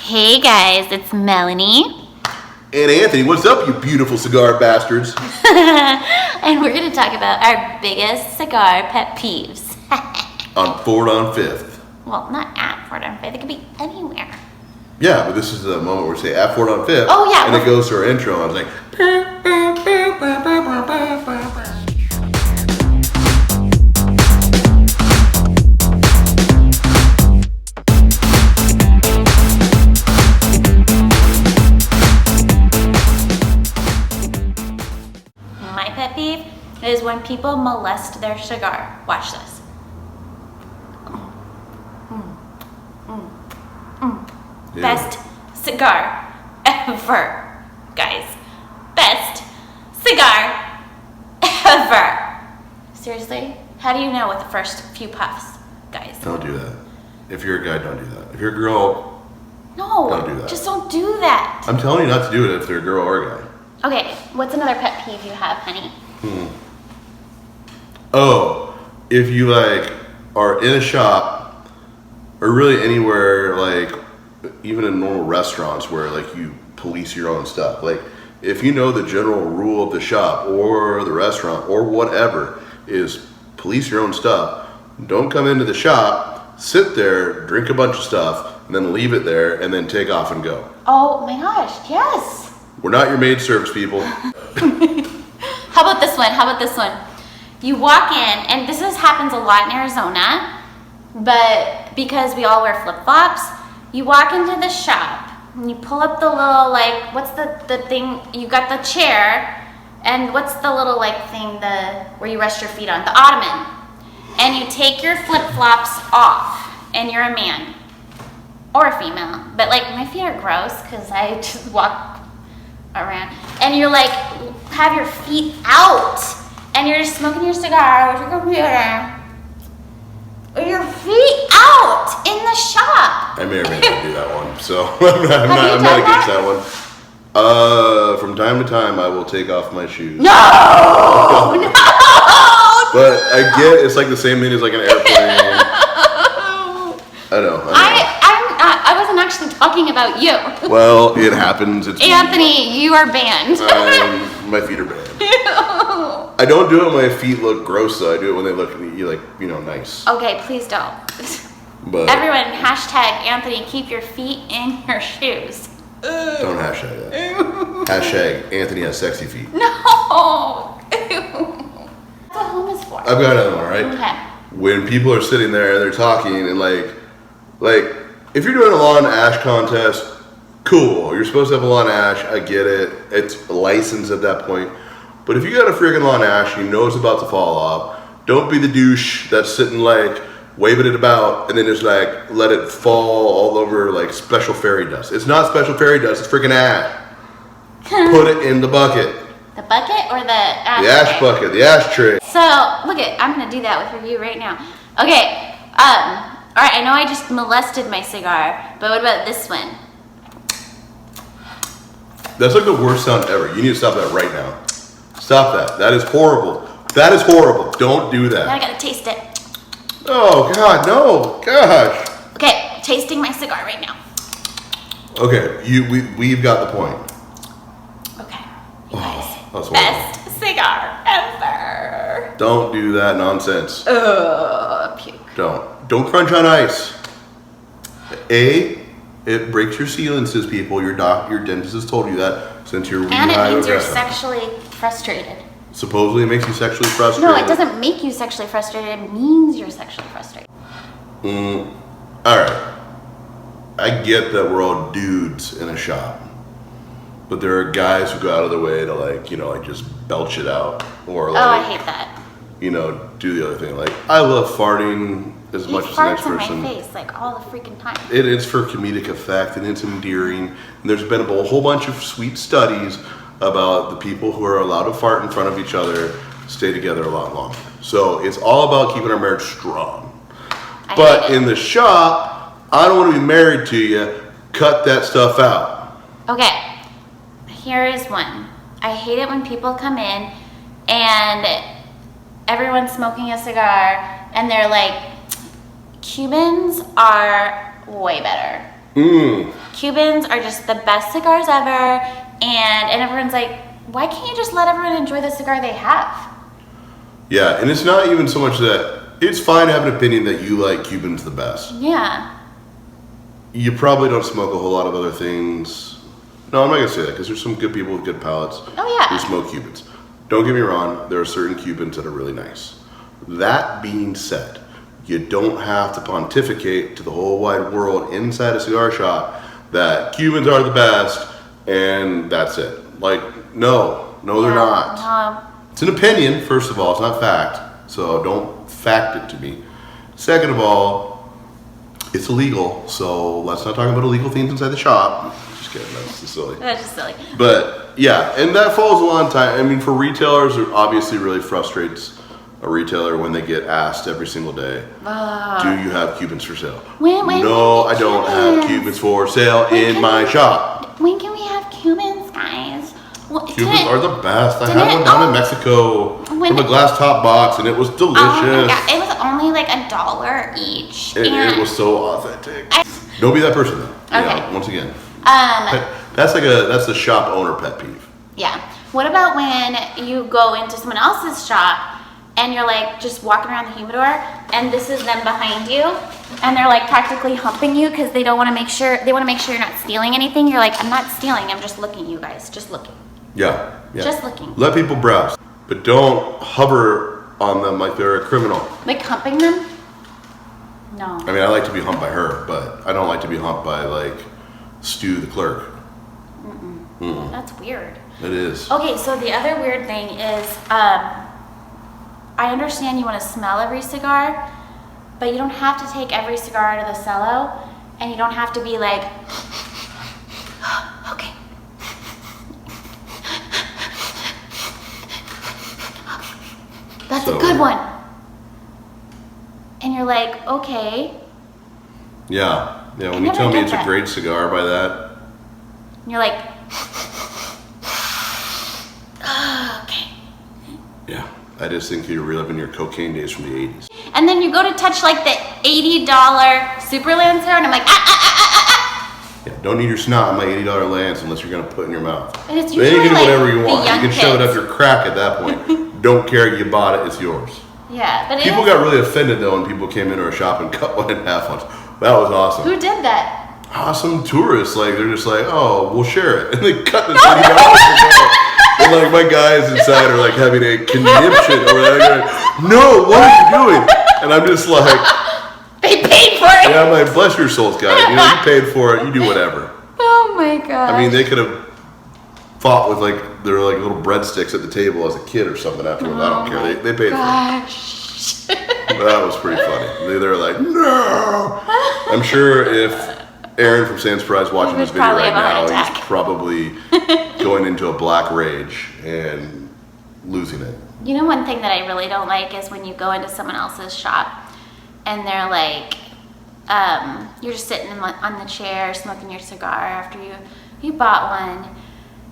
Hey guys, it's Melanie. And Anthony, what's up, you beautiful cigar bastards? And we're going to talk about our biggest cigar pet peeves. On 4th on 5th. Well, not at 4th on 5th. It could be anywhere. Yeah, but this is the moment where we say at 4th on 5th. Oh, yeah. And it goes to our intro. I was like... My pet peeve is when people molest their cigar. Watch this. Yeah. Best cigar ever, guys. Best cigar ever. Seriously? How do you know with the first few puffs, guys? Don't do that. If you're a guy, don't do that. If you're a girl, No, don't do that. just don't do that. I'm telling you not to do it if they're a girl or a guy. Okay, what's another pet peeve you have, honey? Oh, if you are in a shop or really anywhere, even in normal restaurants where you police your own stuff. If you know the general rule of the shop or the restaurant or whatever is police your own stuff, don't come into the shop, sit there, drink a bunch of stuff, and then leave it there and then take off and go. Oh my gosh, yes. We're not your maid service people. How about this one? How about this one? You walk in, and happens a lot in Arizona, but because we all wear flip-flops, you walk into the shop, and you pull up the little, what's the thing, you got the chair, and what's the little, thing, where you rest your feet on, the ottoman, and you take your flip-flops off, and you're a man, or a female, but, my feet are gross, because I just walk around, and you're have your feet out, and you're just smoking your cigar with your computer, with your feet out in the shop. I may or may not do that one, so I'm not against that one. From time to time, I will take off my shoes. No! No! But I get it's the same thing as an airplane. I know. I wasn't actually talking about you. Well, it happens. It's Anthony, you are banned. My feet are banned. I don't do it when my feet look gross, though. I do it when they look nice. Okay, please don't. But everyone, hashtag Anthony, keep your feet in your shoes. Don't hashtag that. Hashtag Anthony has sexy feet. No. That's what home is for. I've got another one, right? Okay. When people are sitting there and they're talking and if you're doing a lawn ash contest, cool. You're supposed to have a lawn ash. I get it. It's licensed at that point. But if you got a freaking lawn ash, you know it's about to fall off. Don't be the douche that's sitting waving it about and then just let it fall all over special fairy dust. It's not special fairy dust. It's freaking ash. Put it in the bucket. The bucket or the ash The ash tray? bucket. The ashtray. So I'm gonna do that with you right now. Okay. All right. I know I just molested my cigar, but what about this one? That's the worst sound ever. You need to stop that right now. Stop that. That is horrible. That is horrible. Don't do that. Now I gotta taste it. Oh, God, no. Gosh. Okay, tasting my cigar right now. Okay, we've got the point. Okay, you guys, That's best cigar ever. Don't do that nonsense. Puke. Don't crunch on ice. It breaks your silences, people. Your dentist has told you that since you're And it means you're sexually frustrated. Supposedly it makes you sexually frustrated. No, it doesn't make you sexually frustrated. It means you're sexually frustrated. Alright. I get that we're all dudes in a shop. But there are guys who go out of their way to just belch it out. Or I hate that. Do the other thing. I love farting as much as the next person. Farts in my face all the freaking time. It is for comedic effect and it's endearing. And there's been a whole bunch of sweet studies about the people who are allowed to fart in front of each other stay together a lot longer. So it's all about keeping our marriage strong. But in the shop, I don't want to be married to you. Cut that stuff out. Okay, here is one. I hate it when people come in and everyone's smoking a cigar and they're Cubans are way better. Cubans are just the best cigars ever, and everyone's like, why can't you just let everyone enjoy the cigar they have? Yeah, and it's not even so much that it's fine to have an opinion that you like Cubans the best. Yeah. You probably don't smoke a whole lot of other things. No, I'm not gonna say that because there's some good people with good palates who smoke Cubans. Don't get me wrong, there are certain Cubans that are really nice. That being said, you don't have to pontificate to the whole wide world inside a cigar shop that Cubans are the best and that's it. Like, no, they're not. No. It's an opinion, first of all, it's not fact. So don't fact it to me. Second of all, it's illegal, so let's not talk about illegal things inside the shop. Just kidding, that's just silly. That's just silly. But yeah, and that falls a long time. I mean, for retailers, it obviously really frustrates a retailer when they get asked every single day, do you have Cubans for sale? No, I don't have Cubans for sale in my shop. When can we have Cubans, guys? Cubans are the best. I had one down in Mexico from a glass top box, and it was delicious. Oh my God. It was only like $1 each. It was so authentic. Don't be that person though. Okay. Yeah, once again. That's the shop owner pet peeve. Yeah. What about when you go into someone else's shop and you're like just walking around the humidor and this is them behind you and they're like practically humping you because they want to make sure you're not stealing anything. You're like, I'm not stealing, I'm just looking, you guys, just looking. Yeah. Just looking. Let people browse, but don't hover on them like they're a criminal. Like humping them? No. I mean, I like to be humped by her, but I don't like to be humped by like Stu the clerk. That's weird. It is. Okay, so the other weird thing is, I understand you want to smell every cigar, but you don't have to take every cigar out of the cello, and you don't have to be like, okay. That's a good one. And you're like, okay. Yeah, when you tell me it's a great cigar by that. And you're like, okay. Yeah, I just think you're reliving your cocaine days from the 80s. And then you go to touch like the $80 Super Lancer, and I'm like, Yeah, don't need your snot on my $80 Lance unless you're gonna put it in your mouth. And it's Then you usually can do like whatever you the want. You young can shove it kids. up your crack at that point. Don't care, you bought it, it's yours. Yeah, but People got really offended though when people came into our shop and cut one in half once. That was awesome. Who did that? Some tourists, like they're just like, oh, we'll share it, and they cut the $30. And like my guys inside are like having a conniption over that. They're like, no, what are you doing? And I'm just like, they paid for it. yeah, I'm like, bless your souls, guys. You know, you paid for it. You do whatever. Oh my God. I mean, they could have fought with like their like little breadsticks at the table as a kid or something afterwards. I don't care. They paid for it. That was pretty funny. They were like, no. I'm sure if Aaron from Sans Prize watching this video right now, he's probably going into a black rage and losing it. You know, one thing that I really don't like is when you go into someone else's shop and they're like, you're just sitting on the chair smoking your cigar after you bought one,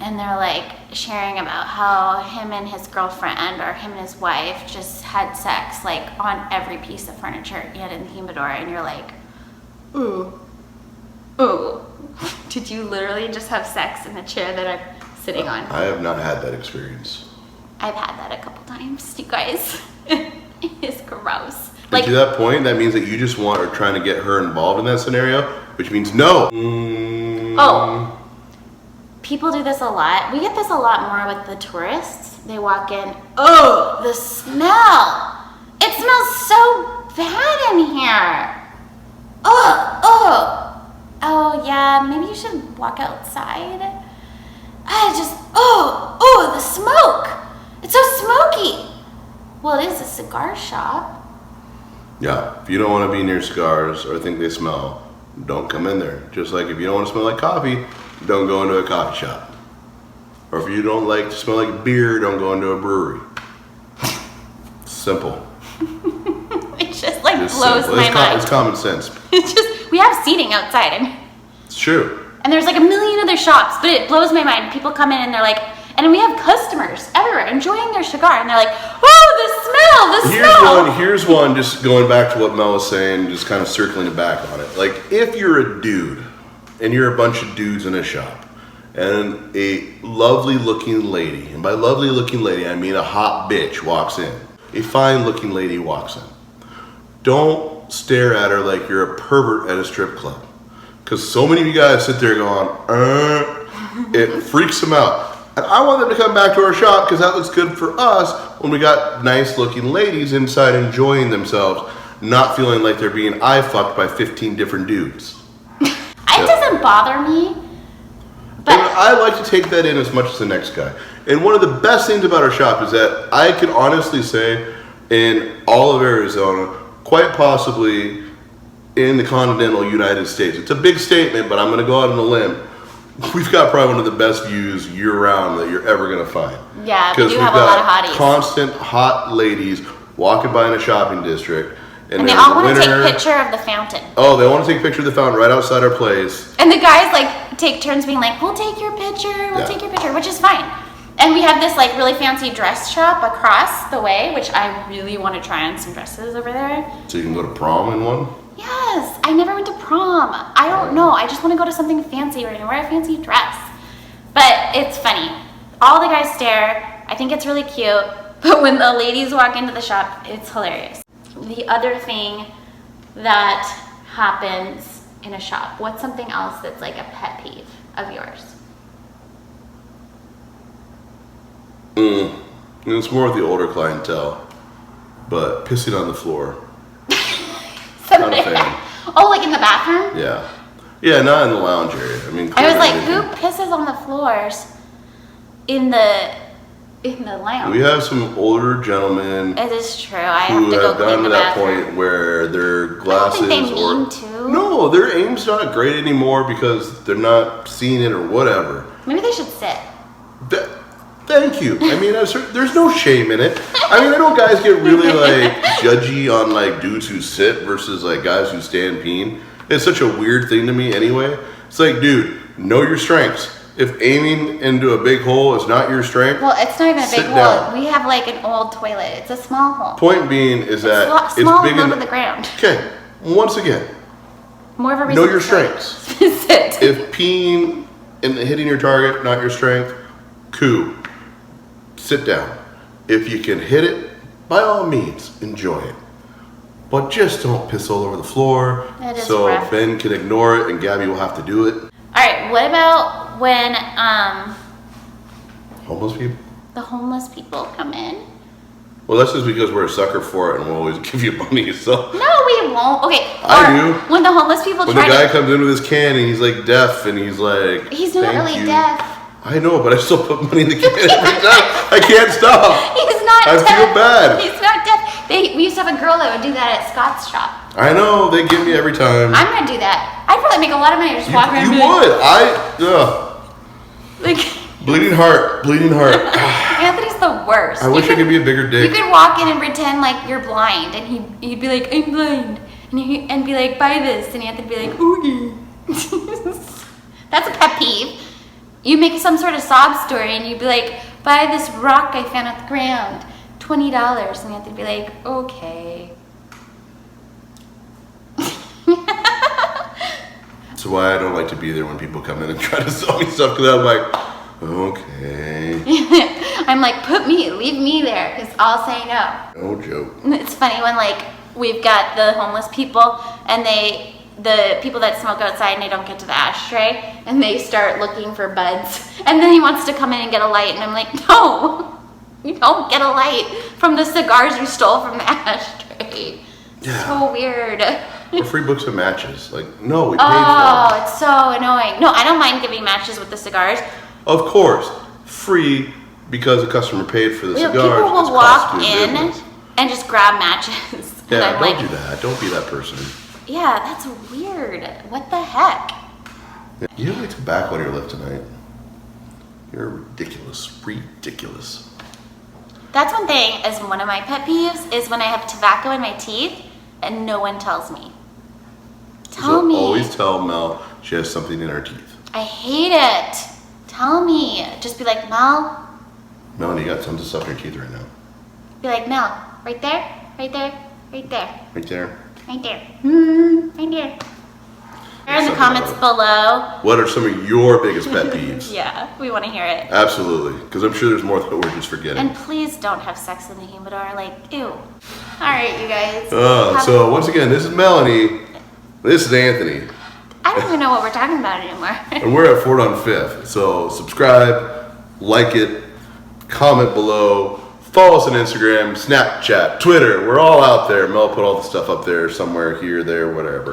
and they're like sharing about how him and his girlfriend or him and his wife just had sex like on every piece of furniture and in the humidor, and you're like, ooh. Did you literally just have sex in the chair that I'm sitting on? I have not had that experience. I've had that a couple times, you guys. It's gross. And to that point, that means that you just are trying to get her involved in that scenario, which means no. Oh, people do this a lot. We get this a lot more with the tourists. They walk in, oh, the smell. It smells so bad in here. Oh yeah, maybe you should walk outside. The smoke. It's so smoky. Well, it is a cigar shop. Yeah, if you don't want to be near cigars or think they smell, don't come in there. Just like if you don't want to smell like coffee, don't go into a coffee shop. Or if you don't like to smell like beer, don't go into a brewery. Simple. It just like blows my mind. It's common sense. It's just, we have seating outside. I mean, it's true. And there's like a million other shops, but it blows my mind. People come in and they're like, and we have customers everywhere enjoying their cigar, and they're like, oh, the smell. Here's one, just going back to what Mel was saying, just kind of circling it back on it. Like, if you're a dude and you're a bunch of dudes in a shop, and a lovely looking lady, and by lovely looking lady I mean a hot bitch, walks in. A fine looking lady walks in. Don't stare at her like you're a pervert at a strip club. Because so many of you guys sit there going, it freaks them out. And I want them to come back to our shop because that looks good for us when we got nice looking ladies inside enjoying themselves, not feeling like they're being eye fucked by 15 different dudes. It doesn't bother me. But And I like to take that in as much as the next guy. And one of the best things about our shop is that I can honestly say in all of Arizona, quite possibly in the continental United States. It's a big statement, but I'm going to go out on a limb. We've got probably one of the best views year-round that you're ever going to find. yeah, we do have a lot of hotties. Constant hot ladies walking by in a shopping district. And they all want to take a picture of the fountain. Oh, they want to take a picture of the fountain right outside our place. And the guys like take turns being like, we'll take your picture, take your picture, which is fine. And we have this like really fancy dress shop across the way, which I really want to try on some dresses over there. So you can go to prom in one? Yes, I never went to prom. I don't know. I just want to go to something fancy or wear a fancy dress. But it's funny. All the guys stare. I think it's really cute. But when the ladies walk into the shop, it's hilarious. The other thing that happens in a shop, what's something else that's like a pet peeve of yours? It's more of the older clientele, but pissing on the floor. Not a fan. Oh, like in the bathroom? Yeah. Yeah, not in the lounge area. I mean, I was like, clearly who pisses on the floors in the lounge? we have some older gentlemen It is true. I have who to go have clean gotten the to that bathroom. point where their I don't glasses think they or mean to. no, their aim's not great anymore because they're not seeing it or whatever. Maybe they should sit. Thank you. I mean, there's no shame in it. I mean, I know guys get really like judgy on like dudes who sit versus like guys who stand peeing. It's such a weird thing to me anyway. It's like, dude, know your strengths. If aiming into a big hole is not your strength, Well, it's not even a big sit hole. down. We have like an old toilet. It's a small hole. Point being is that It's small it's big and low en- to the ground. Okay, once again, More of a reason know your to sit. strengths. Sit. If peeing and hitting your target not your strength, cool. Sit down. If you can hit it, by all means, enjoy it. But just don't piss all over the floor. That is so rough. Ben can ignore it and Gabby will have to do it. All right. What about when Homeless people? the homeless people come in? Well, that's just because we're a sucker for it and we'll always give you money. So No, we won't. Okay. I or do. When the homeless people when the try guy to. comes in with his can and he's like deaf and he's like, He's not "Thank really you." deaf. I know, but I still put money in the can every time. I can't stop. He's not I deaf. feel bad. He's not deaf. We used to have a girl that would do that at Scott's shop. I know, they get me every time. I'm gonna do that. I'd probably make a lot of money just walk around. You and be would. Like, Bleeding heart. Anthony's the worst. I wish I could be a bigger You dick. could walk in and pretend like you're blind, and he'd be like, I'm blind, and be like, buy this, and Anthony'd be like, okay. That's a pet peeve. You make some sort of sob story, and you'd be like, buy this rock I found at the ground, $20, and Anthony'd be like, okay. That's why I don't like to be there when people come in and try to sell me stuff, because I'm like, okay. I'm like, leave me there, because I'll say no. No joke. It's funny when like we've got the homeless people and the people that smoke outside and they don't get to the ashtray and they start looking for buds and then he wants to come in and get a light and I'm like, no, you don't get a light from the cigars you stole from the ashtray. Yeah. So weird. Or free books of matches. Like, no, we paid Oh, for them. it's so annoying. No, I don't mind giving matches with the cigars. Of course, free because the customer paid for the You know, cigars. people will It's walk cost doing in business. and just grab matches. And Yeah, I'm don't like, do that. Don't be that person. yeah, that's weird. What the heck? You have like tobacco on your lip tonight. You're ridiculous. Ridiculous. That's one thing, is one of my pet peeves, is when I have tobacco in my teeth and no one tells me. Tell So me. always tell Mel she has something in her teeth. I hate it. Tell me. Just be like, Mel. Melanie, you got tons of stuff in your teeth right now. Be like, Mel. Right there, right there, right there, Right there. right there. Right there. Share in the comments below. What are some of your biggest pet peeves? Yeah, we want to hear it. Absolutely, because I'm sure there's more that we're just forgetting. And please don't have sex in the humidor. Like, ew. All right, you guys. So once again, this is Melanie. This is Anthony. I don't even know what we're talking about anymore. And we're at Fort on Fifth. So subscribe, like it, comment below, follow us on Instagram, Snapchat, Twitter. We're all out there. Mel put all the stuff up there somewhere, here, there, whatever.